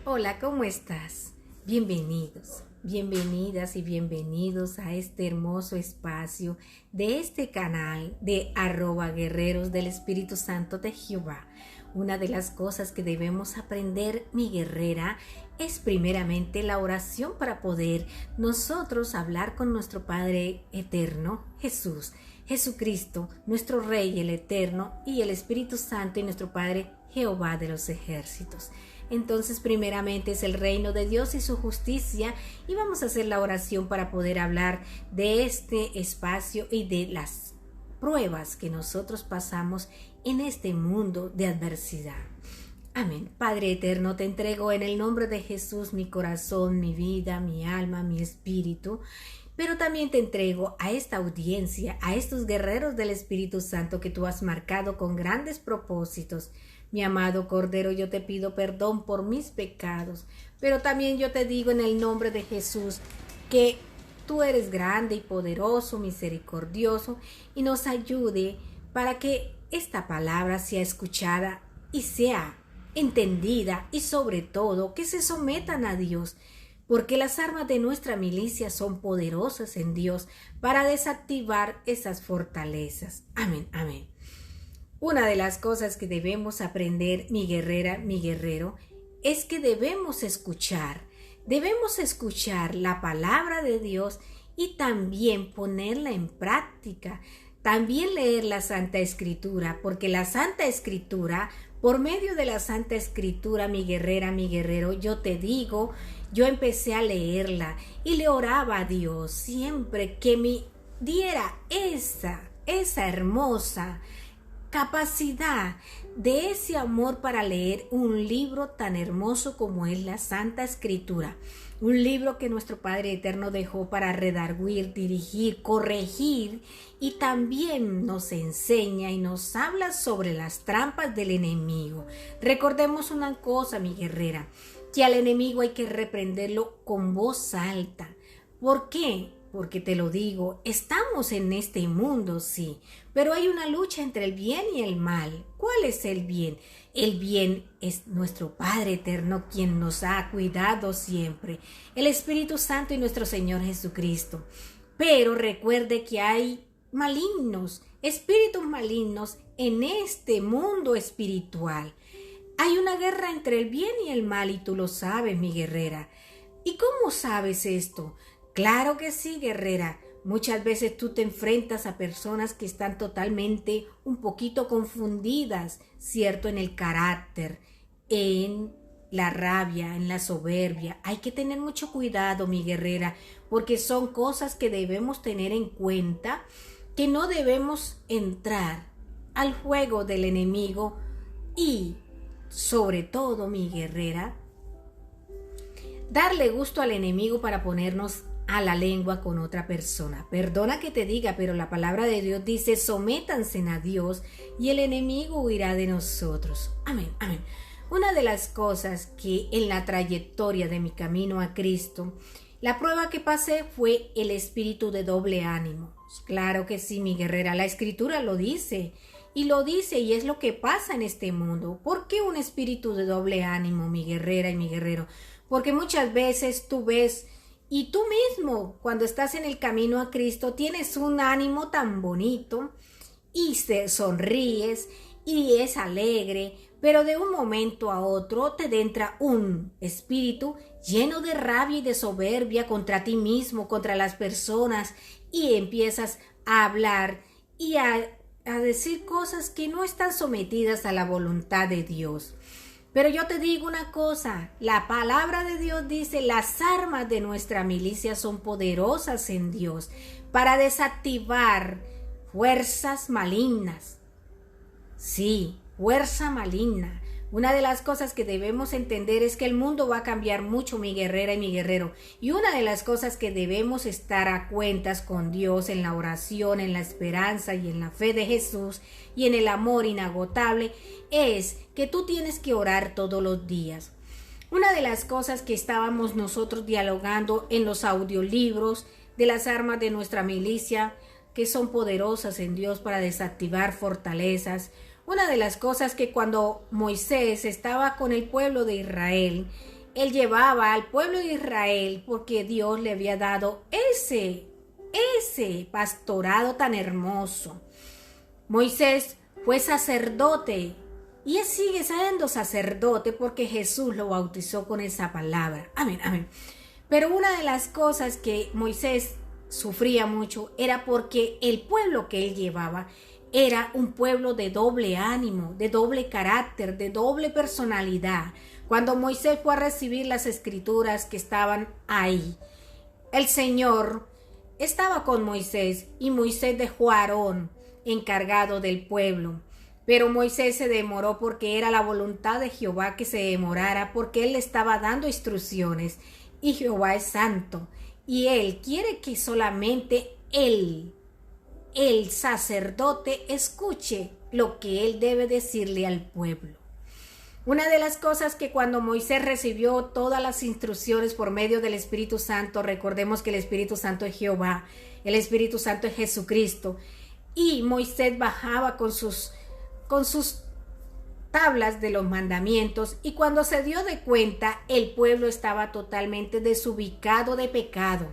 Hola, ¿cómo estás? Bienvenidos, bienvenidas y bienvenidos a este hermoso espacio de este canal de @guerreros del Espíritu Santo de Jehová. Una de las cosas que debemos aprender, mi guerrera, es primeramente la oración para poder nosotros hablar con nuestro Padre eterno, Jesucristo, nuestro Rey, el Eterno, y el Espíritu Santo y nuestro Padre Jehová de los ejércitos. Entonces, primeramente es el reino de Dios y su justicia, y vamos a hacer la oración para poder hablar de este espacio y de las pruebas que nosotros pasamos en este mundo de adversidad. Amén. Padre eterno, te entrego en el nombre de Jesús mi corazón, mi vida, mi alma, mi espíritu, pero también te entrego a esta audiencia, a estos guerreros del Espíritu Santo que tú has marcado con grandes propósitos. Mi amado Cordero, yo te pido perdón por mis pecados, pero también yo te digo en el nombre de Jesús que tú eres grande y poderoso, misericordioso, y nos ayude para que esta palabra sea escuchada y sea entendida, y sobre todo que se sometan a Dios, porque las armas de nuestra milicia son poderosas en Dios para desactivar esas fortalezas. Amén, amén. Una de las cosas que debemos aprender, mi guerrera, mi guerrero, es que debemos escuchar la palabra de Dios y también ponerla en práctica. También leer la Santa Escritura, porque la Santa Escritura, por medio de la Santa Escritura, mi guerrera, mi guerrero, yo te digo, yo empecé a leerla y le oraba a Dios siempre que me diera esa hermosa capacidad de ese amor para leer un libro tan hermoso como es la Santa Escritura. Un libro que nuestro Padre Eterno dejó para redarguir, dirigir, corregir, y también nos enseña y nos habla sobre las trampas del enemigo. Recordemos una cosa, mi guerrera, que al enemigo hay que reprenderlo con voz alta. ¿Por qué? Porque te lo digo, estamos en este mundo, sí, pero hay una lucha entre el bien y el mal. ¿Cuál es el bien? El bien es nuestro Padre Eterno, quien nos ha cuidado siempre, el Espíritu Santo y nuestro Señor Jesucristo. Pero recuerde que hay malignos, espíritus malignos en este mundo espiritual. Hay una guerra entre el bien y el mal, y tú lo sabes, mi guerrera. ¿Y cómo sabes esto? Claro que sí, guerrera. Muchas veces tú te enfrentas a personas que están totalmente un poquito confundidas, ¿cierto? En el carácter, en la rabia, en la soberbia. Hay que tener mucho cuidado, mi guerrera, porque son cosas que debemos tener en cuenta, que no debemos entrar al juego del enemigo y, sobre todo, mi guerrera, darle gusto al enemigo para ponernos a la lengua con otra persona. Perdona que te diga, pero la palabra de Dios dice: sométanse a Dios y el enemigo huirá de nosotros. Amén, amén. Una de las cosas que en la trayectoria de mi camino a Cristo, la prueba que pasé fue el espíritu de doble ánimo. Claro que sí, mi guerrera, la Escritura lo dice, y es lo que pasa en este mundo. ¿Por qué un espíritu de doble ánimo, mi guerrera y mi guerrero? Porque muchas veces tú ves, y tú mismo, cuando estás en el camino a Cristo, tienes un ánimo tan bonito y te sonríes y es alegre, pero de un momento a otro te entra un espíritu lleno de rabia y de soberbia contra ti mismo, contra las personas, y empiezas a hablar y a decir cosas que no están sometidas a la voluntad de Dios. Pero yo te digo una cosa, la palabra de Dios dice: las armas de nuestra milicia son poderosas en Dios para desactivar fuerzas malignas. Sí, fuerza maligna. Una de las cosas que debemos entender es que el mundo va a cambiar mucho, mi guerrera y mi guerrero. Y una de las cosas que debemos estar a cuentas con Dios en la oración, en la esperanza y en la fe de Jesús y en el amor inagotable es que tú tienes que orar todos los días. Una de las cosas que estábamos nosotros dialogando en los audiolibros de las armas de nuestra milicia, que son poderosas en Dios para desactivar fortalezas. Una de las cosas que cuando Moisés estaba con el pueblo de Israel él llevaba al pueblo de Israel porque Dios le había dado ese pastorado tan hermoso. Moisés fue sacerdote y él sigue siendo sacerdote porque Jesús lo bautizó con esa palabra. Amén, amén. Pero una de las cosas que Moisés sufría mucho era porque el pueblo que él llevaba era un pueblo de doble ánimo, de doble carácter, de doble personalidad. Cuando Moisés fue a recibir las escrituras que estaban ahí, el Señor estaba con Moisés y Moisés dejó a Aarón encargado del pueblo. Pero Moisés se demoró porque era la voluntad de Jehová que se demorara, porque él le estaba dando instrucciones y Jehová es santo y él quiere que solamente él, el sacerdote, escuche lo que él debe decirle al pueblo. Una de las cosas que cuando Moisés recibió todas las instrucciones por medio del Espíritu Santo, recordemos que el Espíritu Santo es Jehová, el Espíritu Santo es Jesucristo, y Moisés bajaba con sus tablas de los mandamientos, y cuando se dio de cuenta, el pueblo estaba totalmente desubicado de pecado.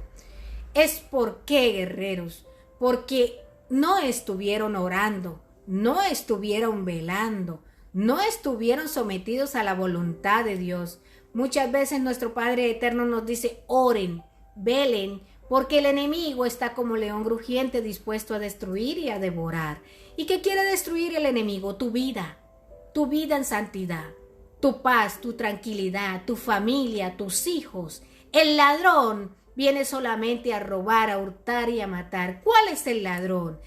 ¿Es por qué, guerreros? Porque no estuvieron orando, no estuvieron velando, no estuvieron sometidos a la voluntad de Dios. Muchas veces nuestro Padre Eterno nos dice, oren, velen, porque el enemigo está como león rugiente dispuesto a destruir y a devorar. ¿Y qué quiere destruir el enemigo? Tu vida en santidad, tu paz, tu tranquilidad, tu familia, tus hijos. El ladrón viene solamente a robar, a hurtar y a matar. ¿Cuál es el ladrón?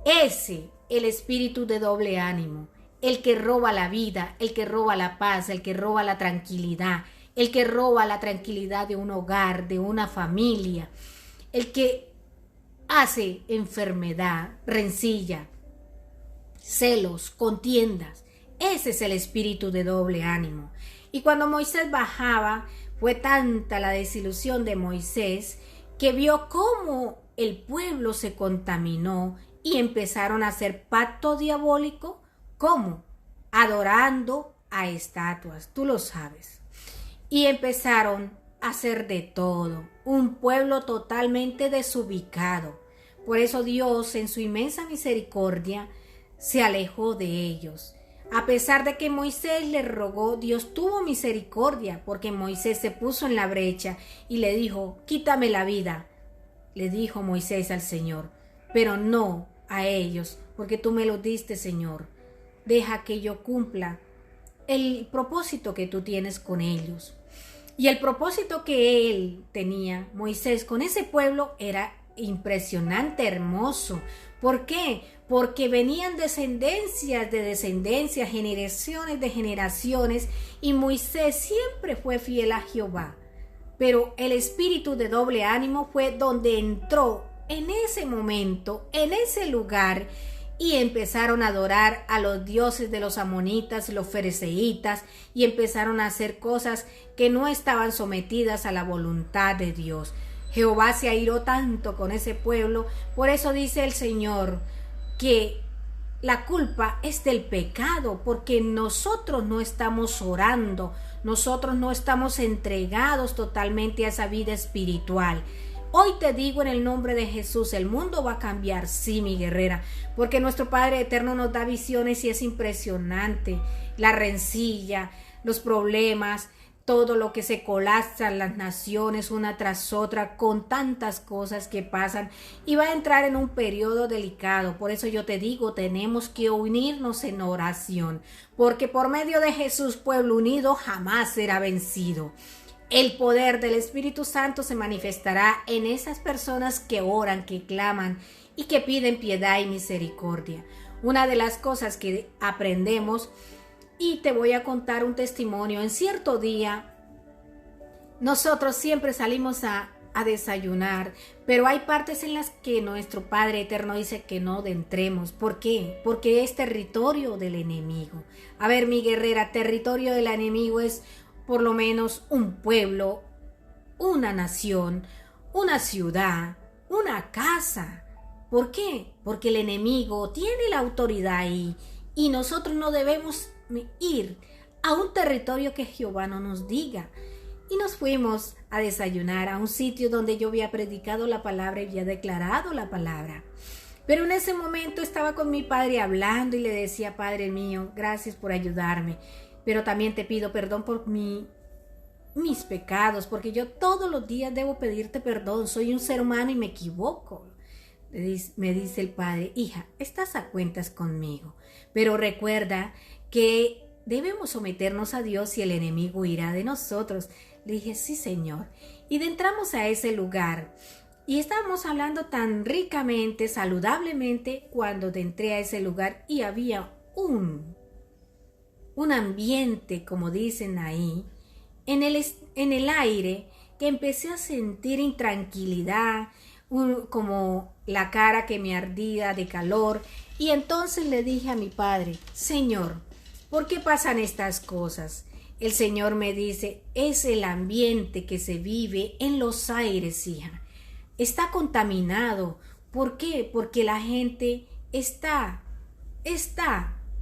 El espíritu de doble ánimo, el que roba la vida, el que roba la paz, el que roba la tranquilidad, el que roba la tranquilidad de un hogar, de una familia, el que hace enfermedad, rencilla, celos, contiendas. Ese es el espíritu de doble ánimo. Y cuando Moisés bajaba, fue tanta la desilusión de Moisés que vio cómo el pueblo se contaminó y empezaron a hacer pacto diabólico. ¿Cómo? Adorando a estatuas, tú lo sabes. Y empezaron a hacer de todo, un pueblo totalmente desubicado. Por eso Dios, en su inmensa misericordia, se alejó de ellos. A pesar de que Moisés le rogó, Dios tuvo misericordia, porque Moisés se puso en la brecha y le dijo, quítame la vida. Le dijo Moisés al Señor, pero no a ellos, porque tú me lo diste, Señor. Deja que yo cumpla el propósito que tú tienes con ellos. Y el propósito que él tenía, Moisés, con ese pueblo era impresionante, hermoso. ¿Por qué? Porque venían descendencias de descendencias, generaciones de generaciones, y Moisés siempre fue fiel a Jehová. Pero el espíritu de doble ánimo fue donde entró en ese momento, en ese lugar, y empezaron a adorar a los dioses de los amonitas, los ferezeítas, y empezaron a hacer cosas que no estaban sometidas a la voluntad de Dios. Jehová se airó tanto con ese pueblo, por eso dice el Señor que la culpa es del pecado, porque nosotros no estamos orando, nosotros no estamos entregados totalmente a esa vida espiritual. Hoy te digo en el nombre de Jesús, el mundo va a cambiar, sí, mi guerrera, porque nuestro Padre Eterno nos da visiones y es impresionante. La rencilla, los problemas, todo lo que se colapsan las naciones una tras otra con tantas cosas que pasan, y va a entrar en un periodo delicado. Por eso yo te digo, tenemos que unirnos en oración, porque por medio de Jesús, pueblo unido jamás será vencido. El poder del Espíritu Santo se manifestará en esas personas que oran, que claman y que piden piedad y misericordia. Una de las cosas que aprendemos, y te voy a contar un testimonio. En cierto día, nosotros siempre salimos a desayunar, pero hay partes en las que nuestro Padre Eterno dice que no entremos. ¿Por qué? Porque es territorio del enemigo. A ver, mi guerrera, territorio del enemigo es por lo menos un pueblo, una nación, una ciudad, una casa. ¿Por qué? Porque el enemigo tiene la autoridad ahí y nosotros no debemos ir a un territorio que Jehová no nos diga. y nos fuimos a desayunar a un sitio donde yo había predicado la palabra y había declarado la palabra. Pero en ese momento estaba con mi padre hablando y le decía: Padre mío, gracias por ayudarme, pero también te pido perdón por mis pecados, porque yo todos los días debo pedirte perdón, soy un ser humano y me equivoco. Me dice el padre: hija, estás a cuentas conmigo, pero recuerda que debemos someternos a Dios y el enemigo huirá de nosotros. Le dije: sí, Señor. Y entramos a ese lugar y estábamos hablando tan ricamente, saludablemente, cuando entré a ese lugar y había un ambiente, como dicen ahí, en el aire, que empecé a sentir intranquilidad, como la cara que me ardía de calor. Y entonces le dije a mi padre: Señor, ¿por qué pasan estas cosas? El Señor me dice: es el ambiente que se vive en los aires, hija. Está contaminado. ¿Por qué? Porque la gente está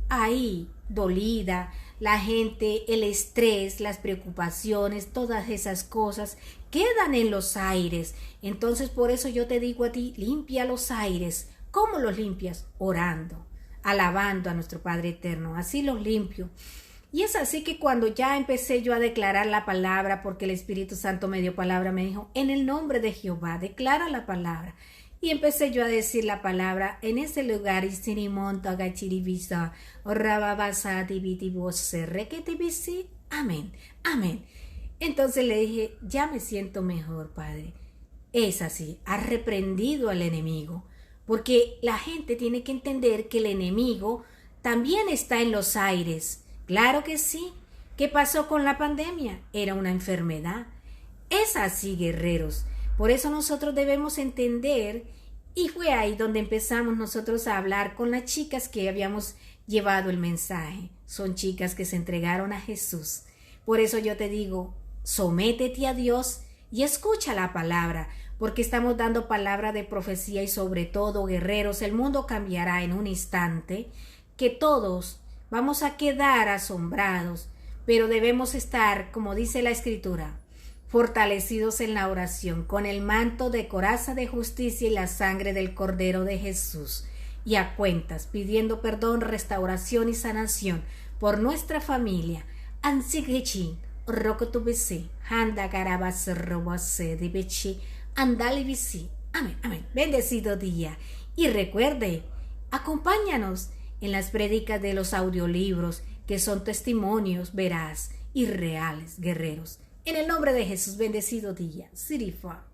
ahí dolida. La gente, el estrés, las preocupaciones, todas esas cosas quedan en los aires. Entonces, por eso yo te digo a ti: limpia los aires. ¿Cómo los limpias? Orando, alabando a nuestro Padre Eterno. Así los limpio. Y es así que cuando ya empecé yo a declarar la palabra, porque el Espíritu Santo me dio palabra, me dijo: en el nombre de Jehová, declara la palabra. Y empecé yo a decir la palabra en ese lugar. Amén, amén. Entonces le dije: ya me siento mejor, Padre. Es así, ha reprendido al enemigo, porque la gente tiene que entender que el enemigo también está en los aires. Claro que sí. ¿Qué pasó con la pandemia? Era una enfermedad. Es así, guerreros. Por eso nosotros debemos entender, y fue ahí donde empezamos nosotros a hablar con las chicas que habíamos llevado el mensaje. Son chicas que se entregaron a Jesús. Por eso yo te digo: sométete a Dios y escucha la palabra, porque estamos dando palabra de profecía. Y sobre todo, guerreros, el mundo cambiará en un instante, que todos vamos a quedar asombrados, pero debemos estar, como dice la Escritura, fortalecidos en la oración, con el manto de coraza de justicia y la sangre del Cordero de Jesús, y a cuentas, pidiendo perdón, restauración y sanación por nuestra familia. Ansigechi, rokotubisi, handa garabas robase de bechi, andalibisi. Amén, amén. Bendecido día. Y recuerde, acompáñanos en las prédicas de los audiolibros, que son testimonios veraz y reales, guerreros. En el nombre de Jesús, bendecido día. Sirifa.